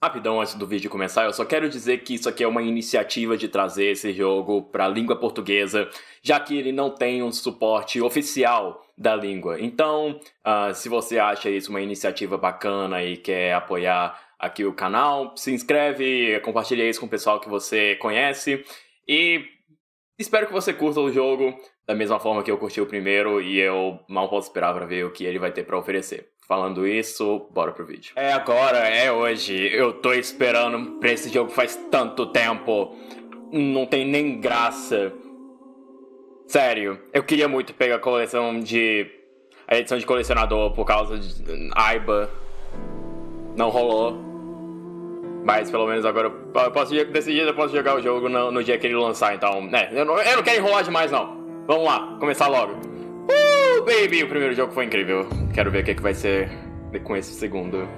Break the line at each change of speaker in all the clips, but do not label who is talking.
Rapidão, antes do vídeo começar, eu só quero dizer que isso aqui é uma iniciativa de trazer esse jogo para a língua portuguesa, já que ele não tem um suporte oficial da língua. Então, se você acha isso uma iniciativa bacana e quer apoiar aqui o canal, se inscreve, compartilha isso com o pessoal que você conhece e espero que você curta o jogo da mesma forma que eu curti o primeiro e eu mal posso esperar para ver o que ele vai ter para oferecer. Falando isso, bora pro vídeo. É agora, é hoje. Eu tô esperando pra esse jogo faz tanto tempo. Não tem nem graça. Sério, eu queria muito pegar a edição de colecionador por causa de AIBA. Não rolou. Mas pelo menos agora desse dia eu posso jogar o jogo no dia que ele lançar, então... eu não quero enrolar demais não. Vamos lá, começar logo. Baby, o primeiro jogo foi incrível. Quero ver o que vai ser com esse segundo.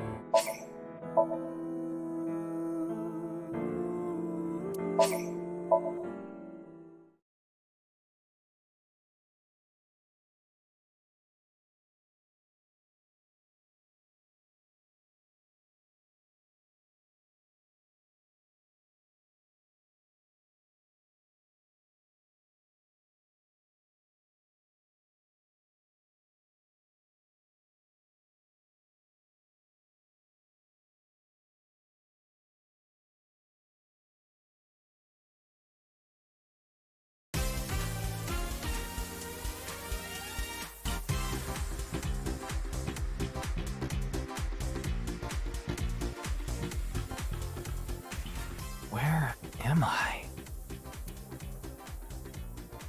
Where am I?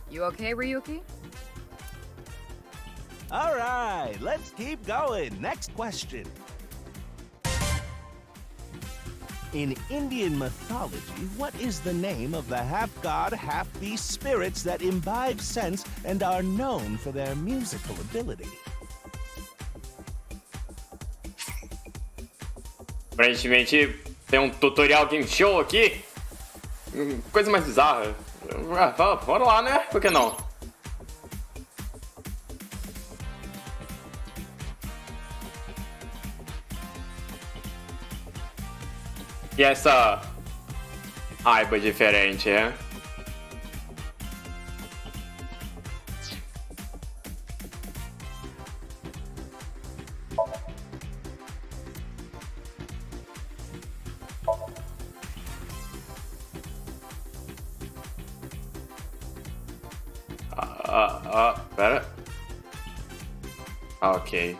You okay, Ryuki?
All right, let's keep going. Next question. In Indian mythology, what is the name of the half-god, half-beast spirits that imbibe sense and are known for their musical ability?
Aparentemente tem um tutorial game show aqui. Coisa mais bizarra. Bora lá, né? Por que não? E essa AIBA diferente, é? Pera. Ok.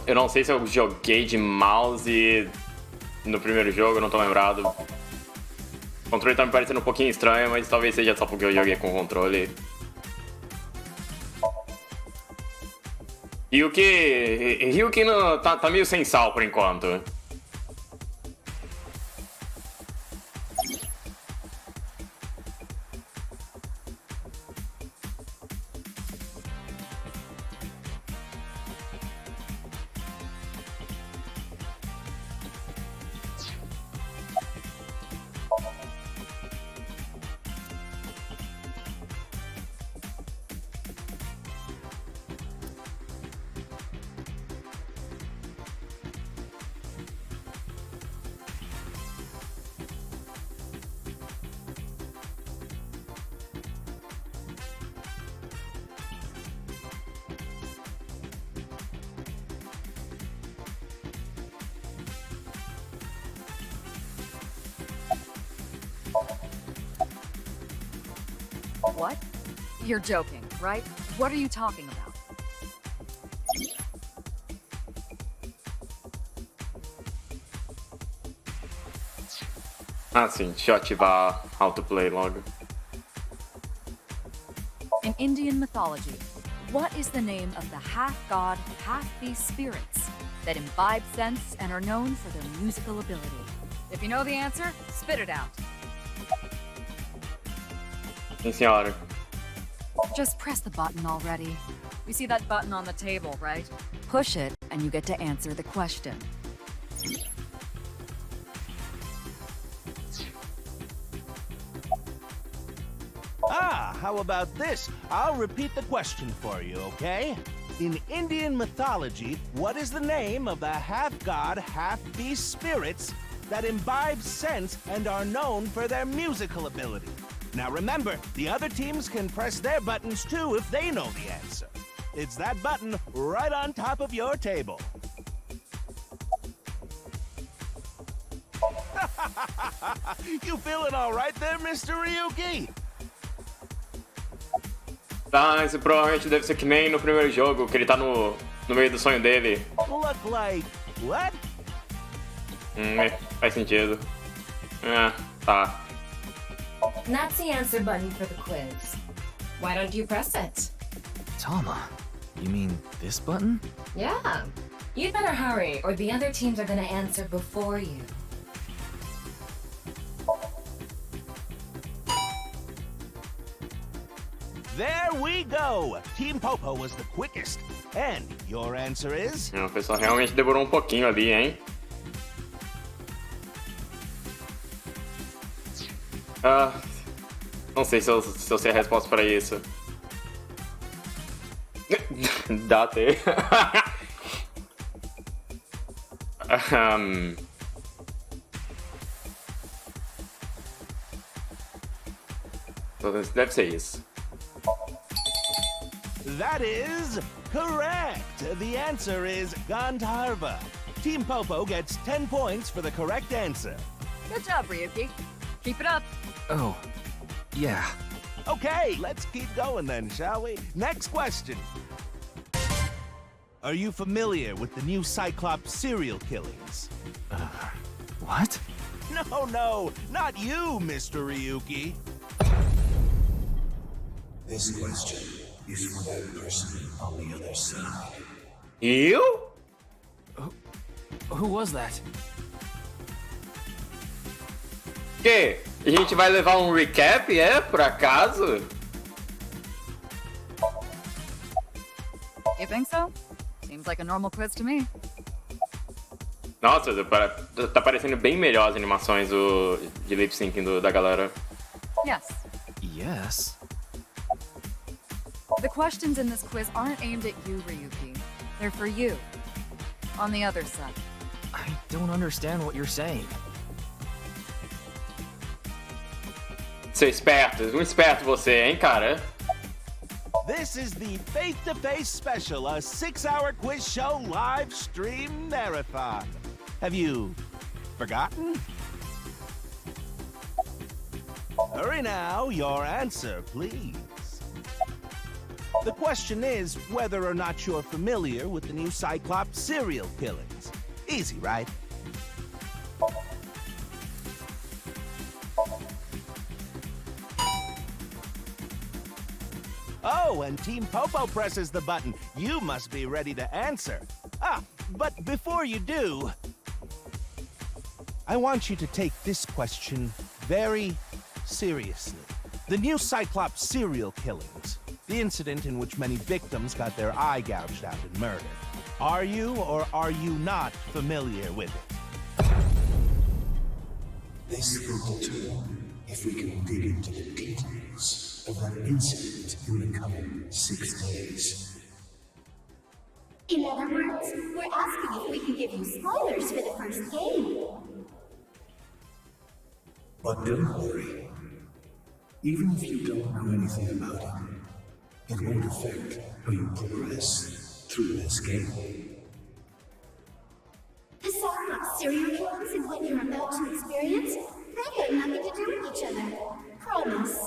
Eu não sei se eu joguei de mouse no primeiro jogo, eu não tô lembrado. O controle tá me parecendo um pouquinho estranho, mas talvez seja só porque eu joguei com o controle. Ryuki tá meio sem sal por enquanto.
What? You're joking, right? What are you talking about?
Ah, sim. Deixa eu ativar autoplay logo.
In Indian mythology, what is the name of the half-god, half-beast spirits that imbibe sense and are known for their musical ability? If you know the answer, spit it out.
Sim, senhora.
Just press the button already. You see that button on the table, right? Push it, and you get to answer the question.
Ah, how about this? I'll repeat the question for you, okay? In Indian mythology, what is the name of the half-god, half-beast spirits that imbibe sense and are known for their musical ability? Now remember, the other teams can press their buttons too if they know the answer. It's that button right on top of your table. You feeling all right there, Mr. Ryuki?
Tá, esse provavelmente deve ser que nem no primeiro jogo, que ele tá no meio do sonho dele.
Look like what?
Faz sentido. Tá.
That's the answer button for the quiz. Why don't you press it?
Tama, you mean this button?
Yeah. You'd better hurry, or the other teams are gonna answer before you.
There we go! Team Popo was the quickest. And your answer is?
O pessoal realmente demorou um pouquinho ali, hein? Não sei se eu sei a resposta para isso. Date. Deve ser isso.
That is correct. The answer is Gandharva. Team Popo gets 10 points for the correct answer.
Good job, Ryuki. Keep it up.
Oh, yeah.
Okay, let's keep going then, shall we? Next question. Are you familiar with the new Cyclops serial killings?
What?
No, not you, Mr. Ryuki.
This question is for that person on the other side.
Eu?
Who was that?
Que? A gente vai levar um recap, por acaso?
You think so? Seems like a normal quiz to me.
Nossa, tá parecendo bem melhor as animações de lip syncing da galera.
Yes.
Yes.
The questions in this quiz aren't aimed at you, Ryuki. They're for you. On the other side.
I don't understand what you're saying.
Seu esperto, esperto você, hein, cara?
This is the Face to Face Special, a 6-hour quiz show live stream marathon. Have you forgotten? Hurry now, your answer, please. The question is whether or not you're familiar with the new Cyclops serial killings. Easy, right? Oh, and Team Popo presses the button. You must be ready to answer. But before you do, I want you to take this question very seriously. The new Cyclops serial killings, the incident in which many victims got their eye gouged out and murdered. Are you or are you not familiar with it?
This will determine if we can dig into the details of that incident in the coming 6 days.
In other words, we're asking if we can give you spoilers for the first game.
But don't worry. Even if you don't know anything about it, it won't affect how you progress through this game.
The Cyclops serial killings and what you're about to experience, they have nothing to do with each other. Promise.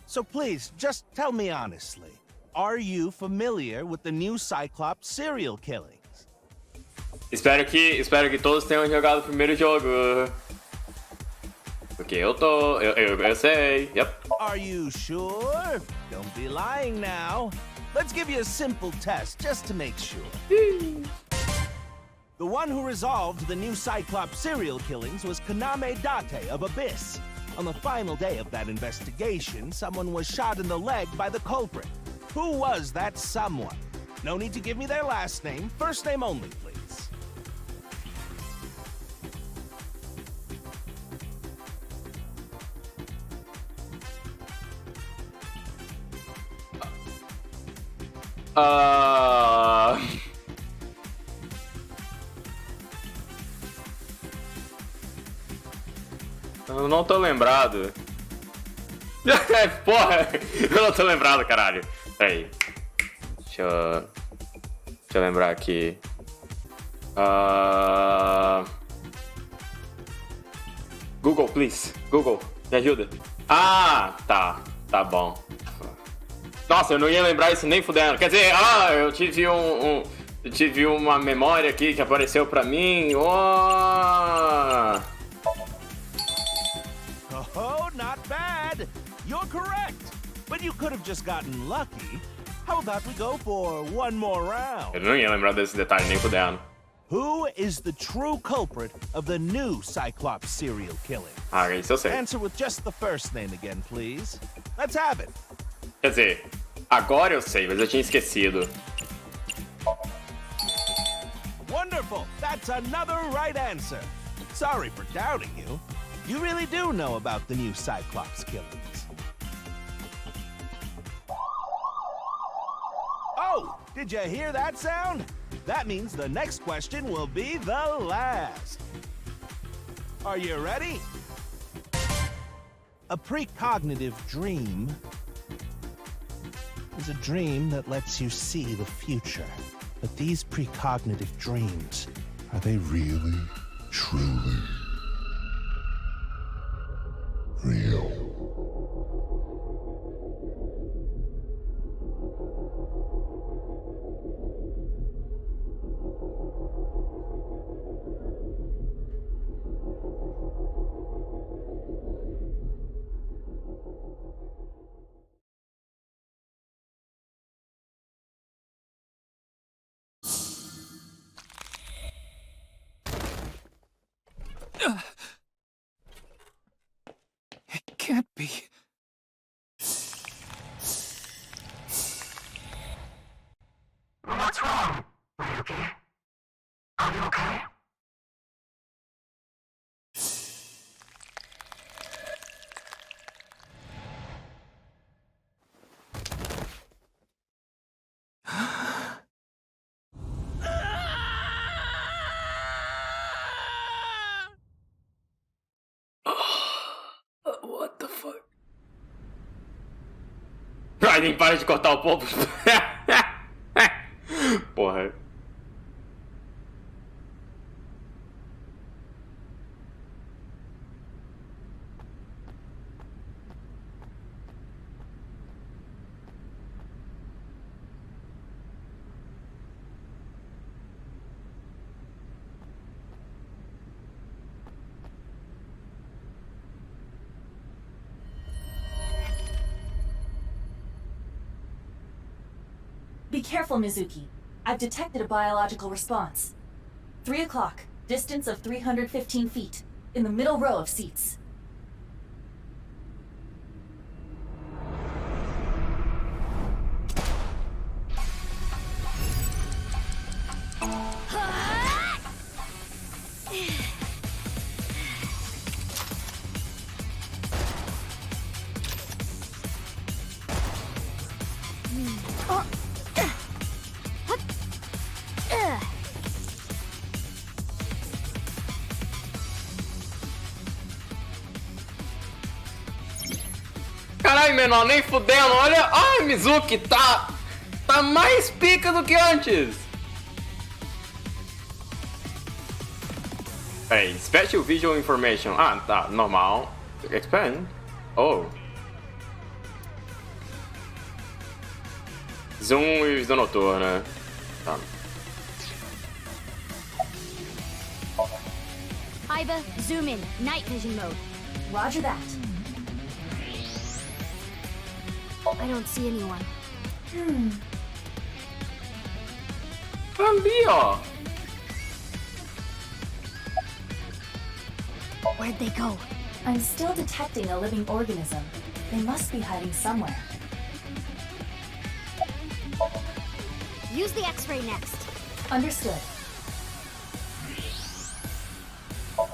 So please, just tell me honestly, are you familiar with the new Cyclops serial killings?
Espero que todos tenham jogado o primeiro jogo. Porque eu sei. Yep.
Are you sure? Don't be lying now. Let's give you a simple test just to make sure. The one who resolved the new Cyclops serial killings was Kaname Date of Abyss. On the final day of that investigation, someone was shot in the leg by the culprit. Who was that someone? No need to give me their last name, first name only, please.
Eu não tô lembrado. Porra! Eu não tô lembrado, caralho. Peraí. Deixa eu lembrar aqui. Google, please. Google, me ajuda. Ah, tá. Tá bom. Nossa, eu não ia lembrar isso nem fudendo. Quer dizer, eu tive eu tive uma memória aqui que apareceu pra mim.
Oh, not bad. You're correct. But you could have just gotten lucky. How about we go for one more round?
Eu não ia lembrar desse detalhe nem fudendo.
Who is the true culprit of the new Cyclops serial killing?
Ah, isso eu sei.
Answer with just the first name again, please. Let's have it.
Quer dizer, agora eu sei, mas eu tinha esquecido.
Wonderful. That's another right answer. Sorry for doubting you. You really do know about the new Cyclops killings. Oh, did you hear that sound? That means the next question will be the last. Are you ready? A precognitive dream is a dream that lets you see the future. But these precognitive dreams, are they really, truly real?
It can't be.
What's wrong? Are you okay? Are you okay?
What the fuck? Ai, nem para de cortar o povo. Porra.
Be careful, Mizuki. I've detected a biological response. 3 o'clock, distance of 315 feet, in the middle row of seats.
Caralho, menor, nem fudendo, olha. Ai, Mizuki, tá mais pica do que antes. Peraí, Special Visual Information. Ah, tá, normal. Expand. Oh. Zoom e visão noturna. Tá.
Iva, zoom in. Night vision mode.
Roger that.
I don't see anyone.
Ali, ó.
Where'd they go?
I'm still detecting a living organism. They must be hiding somewhere.
Use the X-ray next.
Understood.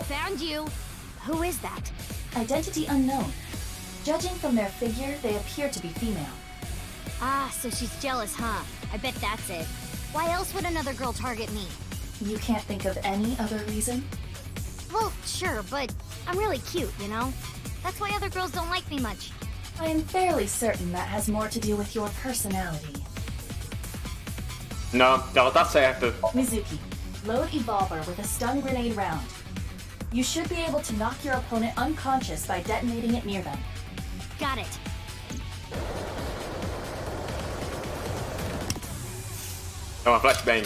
Found you. Who is that?
Identity unknown. Judging from their figure, they appear to be female.
Ah, so she's jealous, huh? I bet that's it. Why else would another girl target me?
You can't think of any other reason?
Well, sure, but I'm really cute, you know? That's why other girls don't like me much.
I am fairly certain that has more to do with your personality.
Não, ela tá certa.
Mizuki, load Evolver with a stun grenade round. You should be able to knock your opponent unconscious by detonating it near them.
Got it.
É uma flashbang.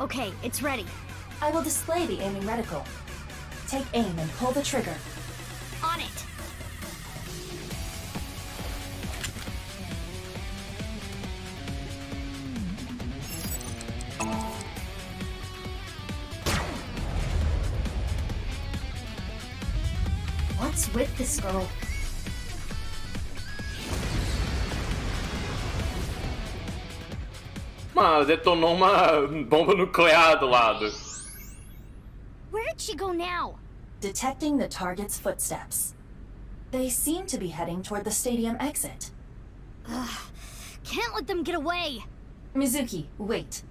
Okay, it's ready.
I will display the aiming reticle. Take aim and pull the trigger.
On it. What's with this girl?
Mano, detonou uma bomba nuclear do lado.
Where did she go now?
Detecting the target's footsteps. They seem to be heading toward the stadium exit.
Can't let them get away.
Mizuki, wait.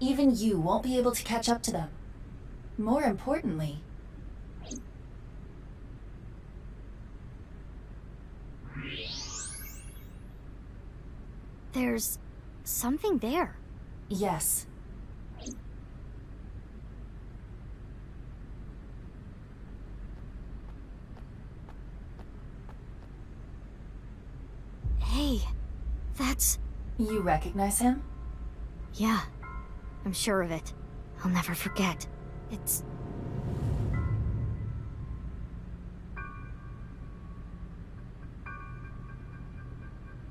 Even you won't be able to catch up to them. More importantly...
There's something there.
Yes.
Hey, that's...
You recognize him?
Yeah, I'm sure of it. I'll never forget. It's...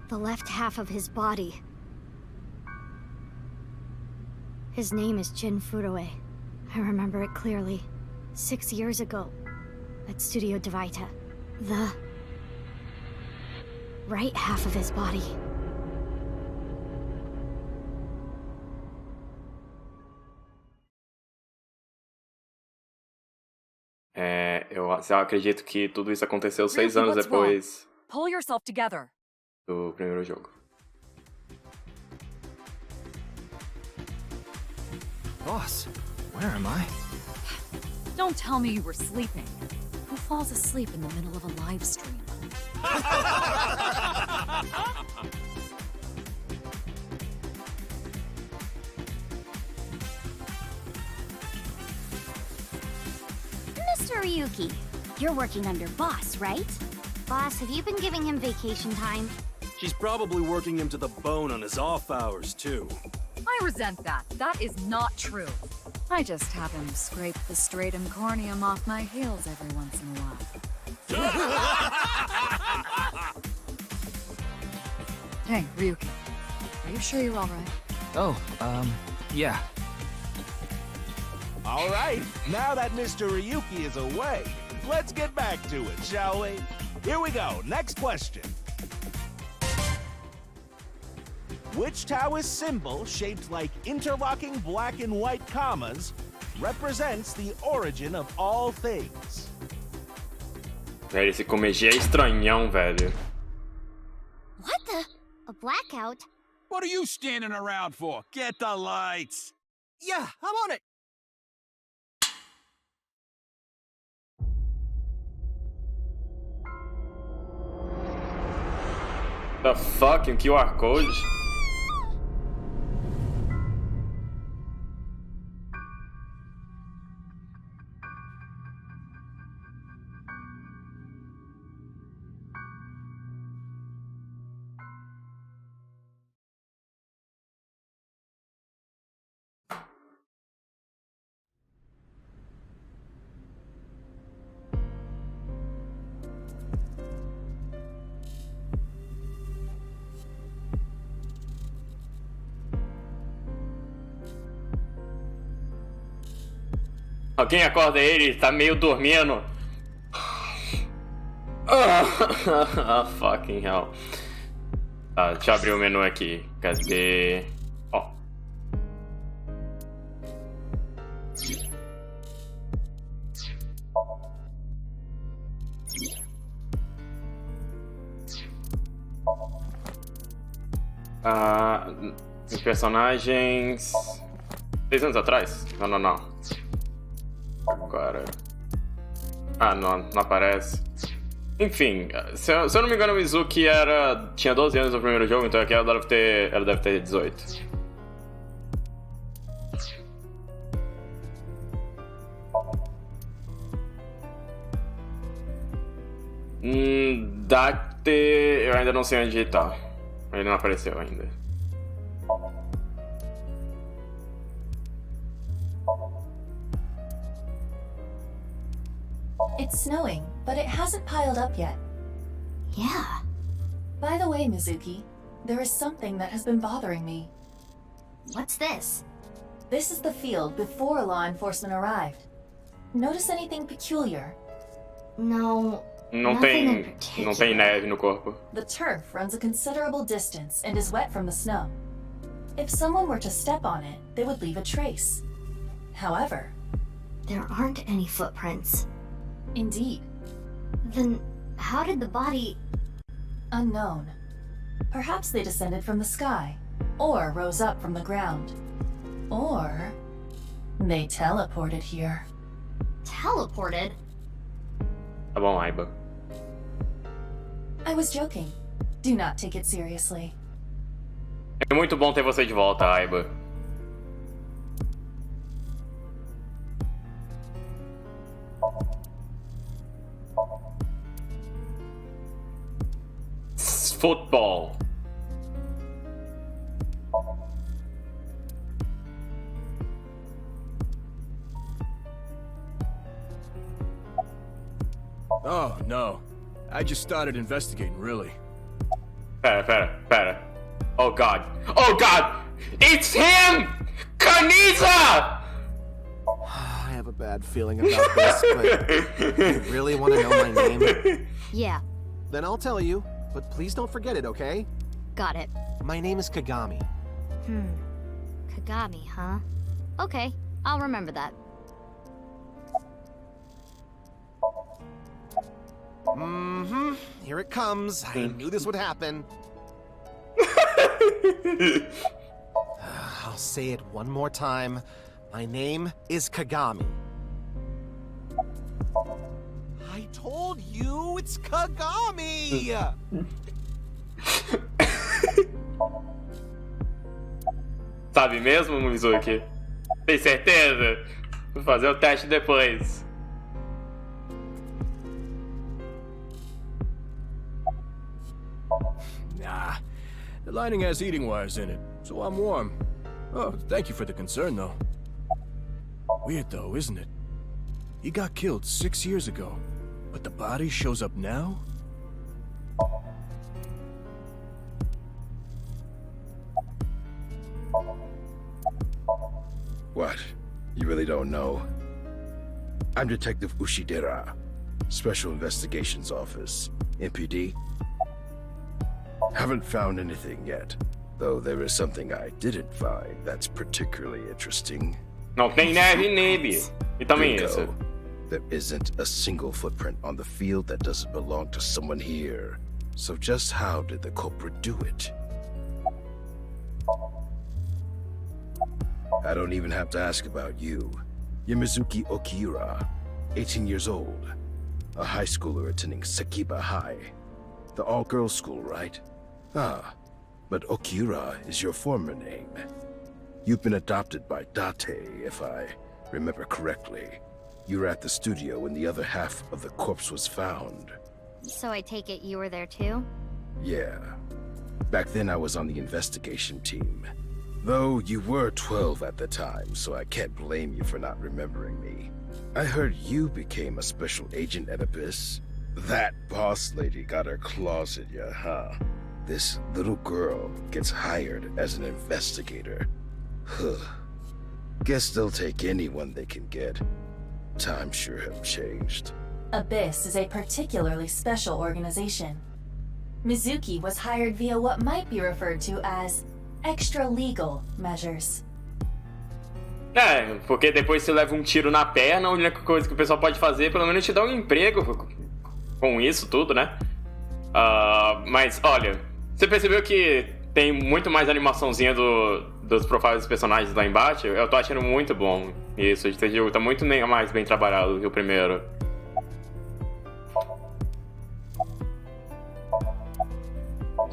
the left half of his body. His name is Jin Furue. I remember it clearly. 6 years ago, at Studio Devita. The... right half of his body.
Eu acredito que tudo isso aconteceu 6
Ryuki,
anos
what's
depois
Pull yourself together.
do primeiro jogo.
Boss, where am I?
Don't tell me you were sleeping. Who falls asleep in the middle of a live stream?
Mr. Ryuki, you're working under Boss, right? Boss, have you been giving him vacation time?
She's probably working him to the bone on his off hours, too.
I resent that. That is not true. I just have him scrape the stratum corneum off my heels every once in a while. Hey, Ryuki. Are you sure you're all right?
Oh, yeah.
All right, now that Mr. Ryuki is away, let's get back to it, shall we? Here we go, next question. Which Taoist symbol, shaped like interlocking black and white commas, represents the origin of all things?
Velho, esse Komeji é estranhão, velho.
What the? A blackout?
What are you standing around for? Get the lights!
Yeah, I'm on it.
The fuck, um QR Code? Alguém acorda ele, tá meio dormindo. Fucking hell. Tá, deixa eu abrir o menu aqui. Cadê? Ó. Os personagens... 6 anos atrás? Não. Agora... Ah, não aparece. Enfim, se eu não me engano, a Mizuki tinha 12 anos no primeiro jogo, então aqui ela deve ter 18. Date, eu ainda não sei onde tá. Ele não apareceu ainda.
It's snowing, but it hasn't piled up yet.
Yeah.
By the way, Mizuki, there is something that has been bothering me.
What's this?
This is the field before law enforcement arrived. Notice anything peculiar?
No.
Não tem neve no corpo.
The turf runs a considerable distance and is wet from the snow. If someone were to step on it, they would leave a trace. However,
there aren't any footprints.
Indeed.
Then how did the body...
Unknown. Perhaps they descended from the sky, or rose up from the ground. Or they teleported here.
Teleported?
Tá bom, Aiba.
I was joking. Do not take it seriously.
É muito bom ter você de volta, Aiba. Football.
Oh, no. I just started investigating, really.
Pera. Oh God! It's him! Kaniza!
I have a bad feeling about this, but you really want to know my name?
Yeah.
Then I'll tell you, but please don't forget it, okay?
Got it.
My name is Kagami.
Kagami, huh? Okay, I'll remember that.
Here it comes. I knew this would happen. I'll say it one more time. My name is Kagami. I told you it's Kagami!
Sabe mesmo, Mizuki? Tem certeza? Vou fazer o teste depois.
Nah. The lining has heating wires in it, so I'm warm. Oh, thank you for the concern, though. Weird, though, isn't it? He got killed 6 years ago, but the body shows up now?
What? You really don't know? I'm Detective Ushidera, Special Investigations Office, MPD. Haven't found anything yet, though there is something I didn't find that's particularly interesting.
Não tem neve nele. E também isso.
There isn't a single footprint on the field that doesn't belong to someone here. So just how did the culprit do it? I don't even have to ask about you. Yamizuki Okira, 18 years old. A high schooler attending Sekiba High. The all-girls school, right? Ah, but Okira is your former name. You've been adopted by Date, if I remember correctly. You were at the studio when the other half of the corpse was found.
So I take it you were there too?
Yeah. Back then I was on the investigation team. Though you were 12 at the time, so I can't blame you for not remembering me. I heard you became a special agent at Abyss. That boss lady got her claws in you, huh? This little girl gets hired as an investigator. Huh. Guess they'll take anyone they can get. Times sure have changed.
Abyss is a particularly special organization. Mizuki was hired via what might be referred to as extra-legal measures.
É, porque depois você leva um tiro na perna, a única coisa que o pessoal pode fazer, pelo menos te dar um emprego com isso tudo, né? Mas, olha, você percebeu que tem muito mais animaçãozinha dos profiles dos personagens lá embaixo. Eu tô achando muito bom isso. Esse jogo tá muito mais bem trabalhado que o primeiro.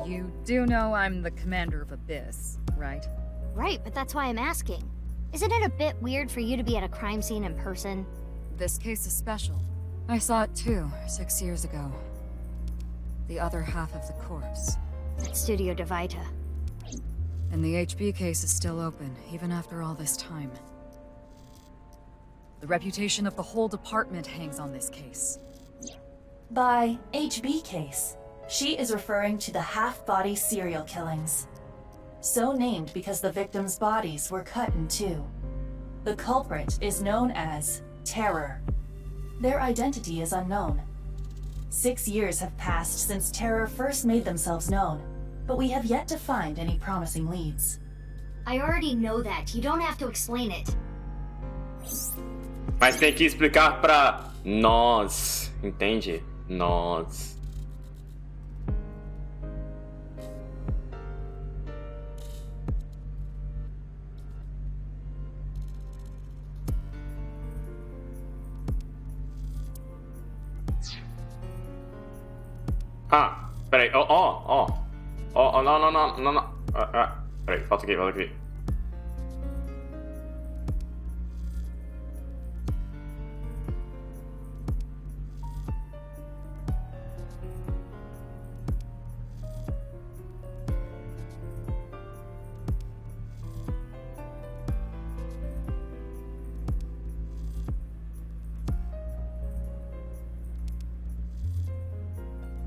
You do know I'm the commander of Abyss, right?
Right, but that's why I'm asking. Isn't it a bit weird for you to be at a crime scene in person?
This case is special. I saw it too, 6 years ago. The other half of the corpse.
At Studio Divita.
And the HB case is still open, even after all this time. The reputation of the whole department hangs on this case.
By HB case, she is referring to the half-body serial killings. So named because the victims' bodies were cut in two. The culprit is known as Terror. Their identity is unknown. 6 years have passed since Terror first made themselves known, but we have yet to find any promising leads.
I already know that. You don't have to explain it.
Mas tem que explicar pra nós, entende? Nós. Ah, peraí, não. Peraí, volta aqui.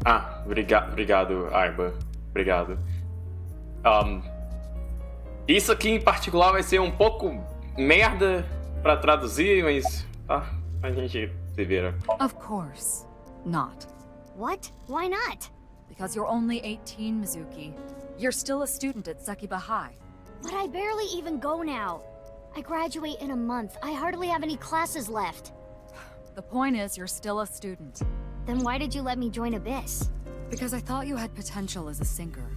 Ah, obrigado, Arba. Obrigado. Isso aqui em particular vai ser um pouco merda pra traduzir, mas a gente se vira.
Of course not.
What? Why not?
Because you're only 18, Mizuki. You're still a student at Sekiba High.
But I barely even go now. I graduate in a month. I hardly have any classes left.
The point is, you're still a student.
Then why did you let me join Abyss?
Because I thought you had potential as a singer.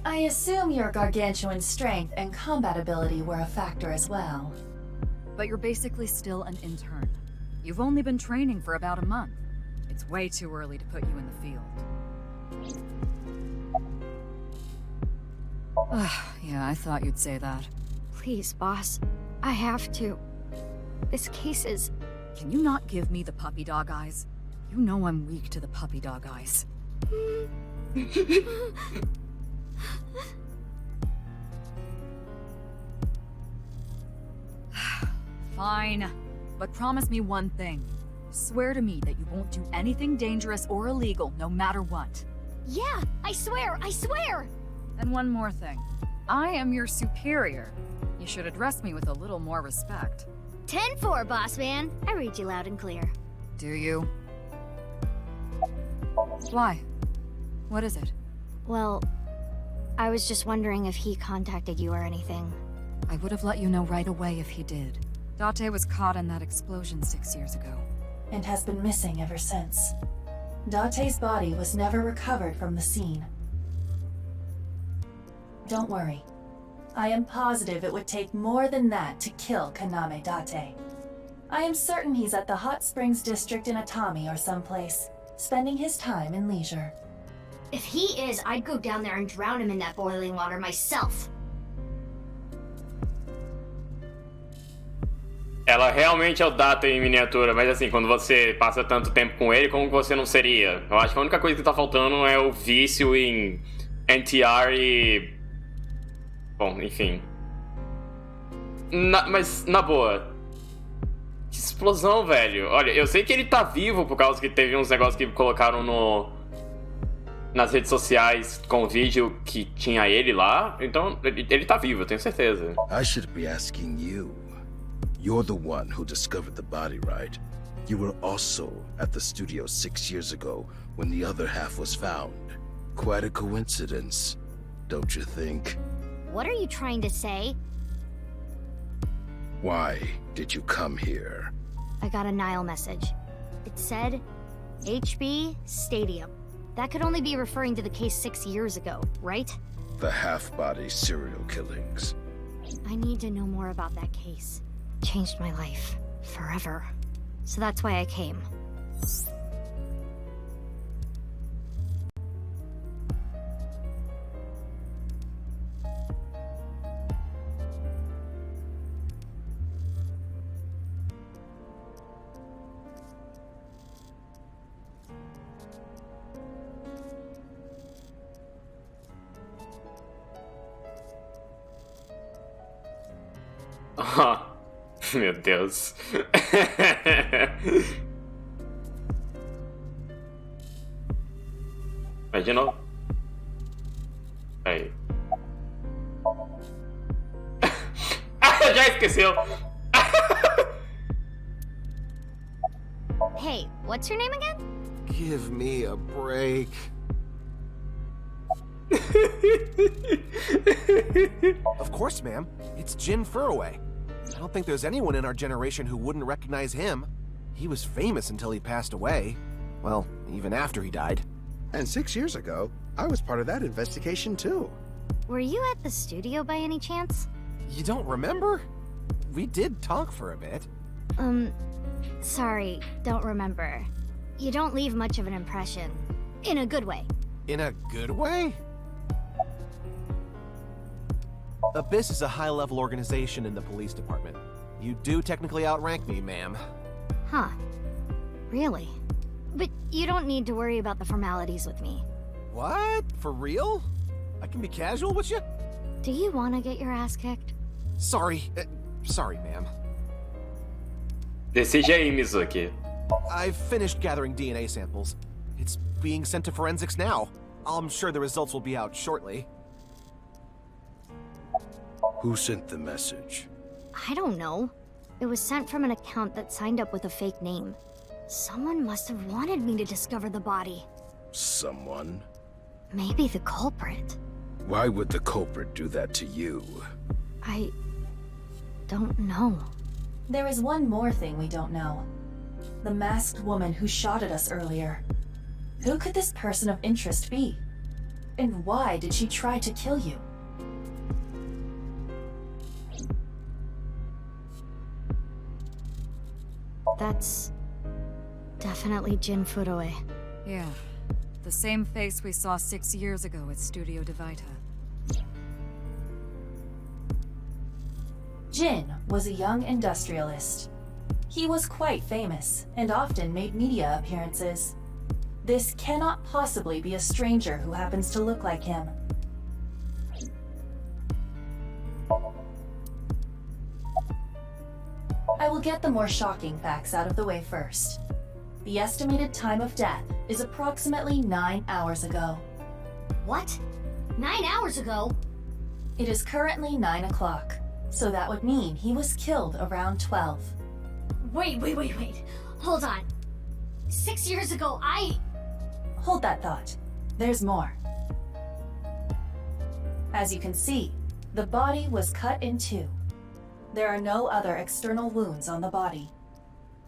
I assume your gargantuan strength and combat ability were a factor as well.
But you're basically still an intern. You've only been training for about a month. It's way too early to put you in the field. Yeah, I thought you'd say that.
Please, boss. I have to. This case is...
Can you not give me the puppy dog eyes? You know I'm weak to the puppy dog eyes. Fine, but promise me one thing. Swear to me that you won't do anything dangerous or illegal, no matter what.
Yeah, I swear!
And one more thing. I am your superior. You should address me with a little more respect.
10-4, boss man. I read you loud and clear.
Do you? Why? What is it?
Well, I was just wondering if he contacted you or anything.
I would have let you know right away if he did. Date was caught in that explosion 6 years ago.
And has been missing ever since. Date's body was never recovered from the scene. Don't worry. I am positive it would take more than that to kill Kaname Date. I am certain he's at the Hot Springs district in Atami or someplace, spending his time in leisure.
If he is, I'd go down there and drown him in that boiling water myself.
Ela realmente é o Date em miniatura, mas assim, quando você passa tanto tempo com ele, como você não seria? Eu acho que a única coisa que tá faltando é o vício em NTR e... Bom, enfim. Mas, na boa... Que explosão, velho. Olha, eu sei que ele tá vivo por causa que teve uns negócios que colocaram nas redes sociais com o vídeo que tinha ele lá. Então, ele tá vivo, eu tenho certeza.
I should be asking you. You're the one who discovered the body, right? You were also at the studio 6 years ago when the other half was found. Quite a coincidence, don't you think?
What are you trying to say?
Why did you come here?
I got a Nile message. It said, HB Stadium. That could only be referring to the case 6 years ago, right?
the half-body serial killings.
I need to know more about that case. Changed my life. Forever. So that's why I came.
Ah, meu Deus. Vai de novo. Aí. Já esqueceu.
Hey, what's your name again?
Give me a break. Of course, ma'am. It's Jin Furroway. I don't think there's anyone in our generation who wouldn't recognize him. He was famous until he passed away. Well, even after he died.
And 6 years ago, I was part of that investigation too.
Were you at the studio by any chance?
You don't remember? We did talk for a bit.
Sorry, don't remember. You don't leave much of an impression. In a good way.
In a good way? Abyss is a high-level organization in the police department. You do technically outrank me, ma'am.
Huh. Really? But you don't need to worry about the formalities with me.
What? For real? I can be casual with you?
Do you want to get your ass kicked?
Sorry. Sorry, ma'am.
Decide aí, Mizuki.
I've finished gathering DNA samples. It's being sent to forensics now. I'm sure the results will be out shortly.
Who sent the message?
I don't know. It was sent from an account that signed up with a fake name. Someone must have wanted me to discover the body.
Someone?
Maybe the culprit.
Why would the culprit do that to you?
I don't know.
There is one more thing we don't know. The masked woman who shot at us earlier. Who could this person of interest be? And why did she try to kill you?
That's definitely Jin Furroway.
Yeah. The same face we saw 6 years ago at Studio Divita.
Jin was a young industrialist. He was quite famous and often made media appearances. This cannot possibly be a stranger who happens to look like him. I will get the more shocking facts out of the way first. The estimated time of death is approximately 9 hours ago.
What? 9 hours ago?
It is currently 9 o'clock, so that would mean he was killed around 12.
Wait. Hold on. 6 years ago,
Hold that thought. There's more. As you can see, the body was cut in two. There are no other external wounds on the body.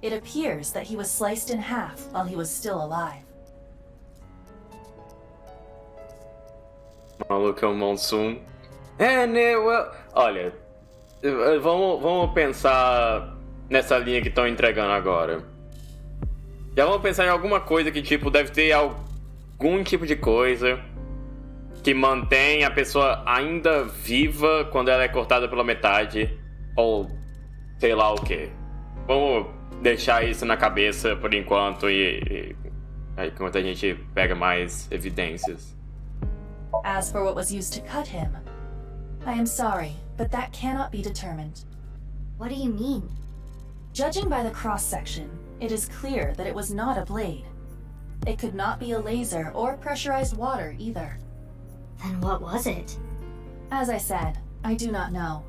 It appears that he was sliced in half while he was still alive.
Maluco é o Monsoon. Né? Olha, vamos pensar nessa linha que estão entregando agora. Já vamos pensar em alguma coisa que, tipo, deve ter algum tipo de coisa que mantém a pessoa ainda viva quando ela é cortada pela metade. Ou sei lá o que. Vamos deixar isso na cabeça por enquanto e aí enquanto a gente pega mais evidências.
As for what was used to cut him, I am sorry, but that cannot be determined.
What do you mean?
Judging by the cross-section, it is clear that it was not a blade. It could not be a laser or pressurized water either.
Then what was it?
As I said, I do not know.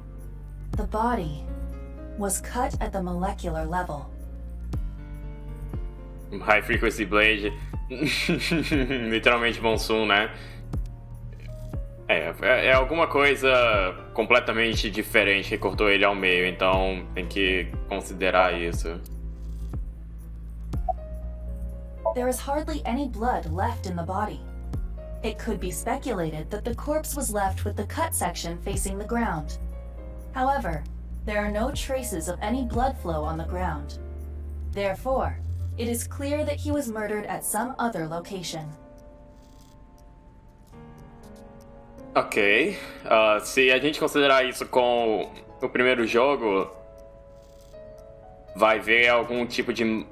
The body was cut at the molecular level.
High Frequency Blade. Literalmente Monsoon, né? É alguma coisa completamente diferente que cortou ele ao meio, então tem que considerar isso.
There is hardly any blood left in the body. It could be speculated that the corpse was left with the cut section facing the ground. However, there are no traces of any blood flow on the ground. Therefore, it is clear that he was murdered at some other location.
Ok. Se a gente considerar isso com o primeiro jogo, vai ver algum tipo de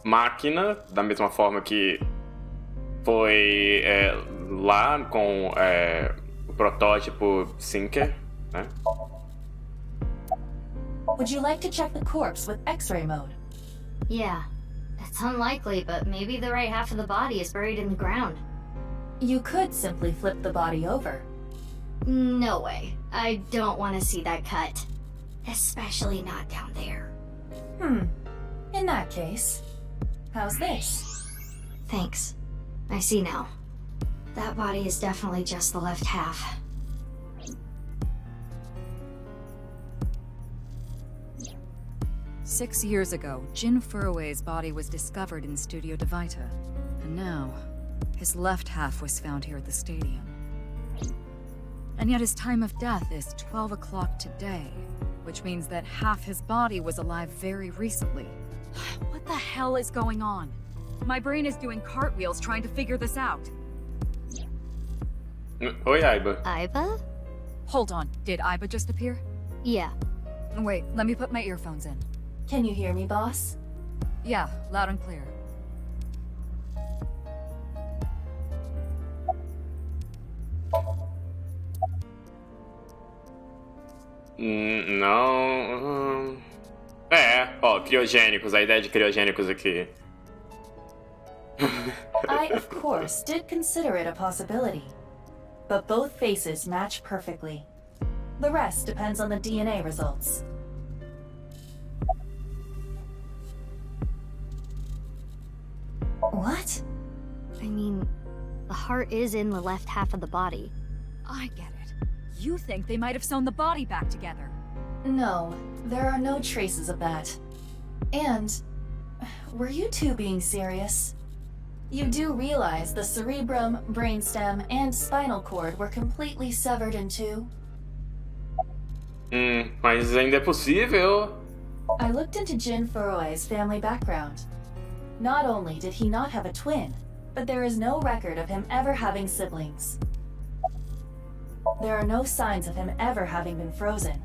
máquina, da mesma forma que foi lá com o protótipo Sinker, né?
Would you like to check the corpse with X-ray mode?
Yeah. It's unlikely, but maybe the right half of the body is buried in the ground.
You could simply flip the body over.
No way. I don't want to see that cut. Especially not down there.
In that case, how's this?
Thanks. I see now. That body is definitely just the left half.
"6 years ago, Jin Furue's body was discovered in Studio Divita. And now, his left half was found here at the stadium. And yet his time of death is 12 o'clock today, which means that half his body was alive very recently. What the hell is going on? My brain is doing cartwheels trying to figure this out.
Oi, Aiba.
Aiba?
Hold on, did Aiba just appear?
Yeah.
Wait, let me put my earphones in.
Can you hear me, boss?
Yeah, loud and clear.
Não. Criogênicos, a ideia de criogênicos aqui.
I, of course, did consider it a possibility. But both faces match perfectly. The rest depends on the DNA results. What?
I mean, the heart is in the left half of the body.
I get it. You think they might have sewn the body back together.
No, there are no traces of that. And, were you two being serious? You do realize the cerebrum, brainstem, and spinal cord were completely severed in two?
Mas ainda é possível.
I looked into Jin Furue's family background. Not only did he not have a twin, but there is no record of him ever having siblings. There are no signs of him ever having been frozen.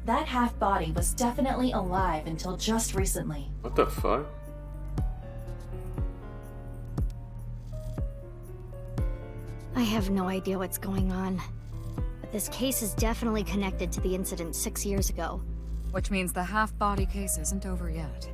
That half-body was definitely alive until just recently.
What the fuck?
I have no idea what's going on. But this case is definitely connected to the incident 6 years ago.
Which means the half-body case isn't over yet.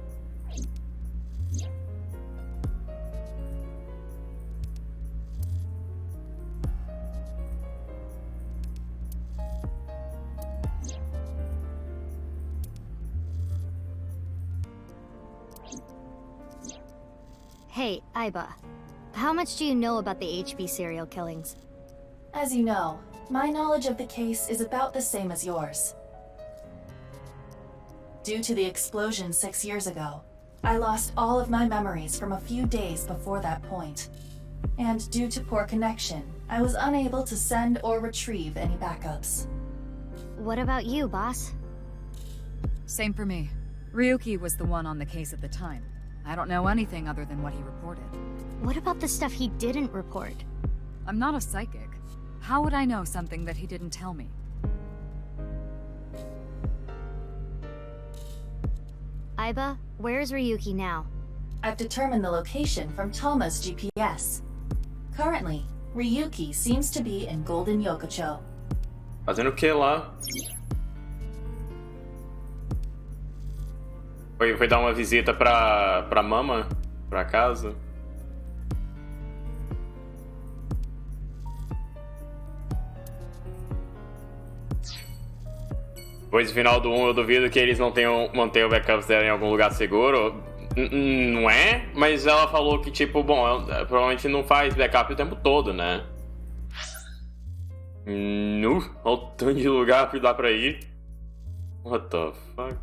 Hey, Aiba. How much do you know about the HB serial killings?
As you know, my knowledge of the case is about the same as yours. Due to the explosion 6 years ago, I lost all of my memories from a few days before that point. And due to poor connection, I was unable to send or retrieve any backups.
What about you, boss?
Same for me. Ryuki was the one on the case at the time. I don't know anything other than what he reported.
What about the stuff he didn't report?
I'm not a psychic. How would I know something that he didn't tell me?
Aiba, where's Ryuki now?
I've determined the location from Toma's GPS. Currently, Ryuki seems to be in Golden Yokocho.
Fazendo o que lá? Foi dar uma visita pra mama? Pra casa? Depois do final do 1, eu duvido que eles não tenham manter o backup dela em algum lugar seguro. Não é? Mas ela falou que, tipo, bom, ela provavelmente não faz backup o tempo todo, né? Olha o tanto de lugar que dá pra ir. What the fuck?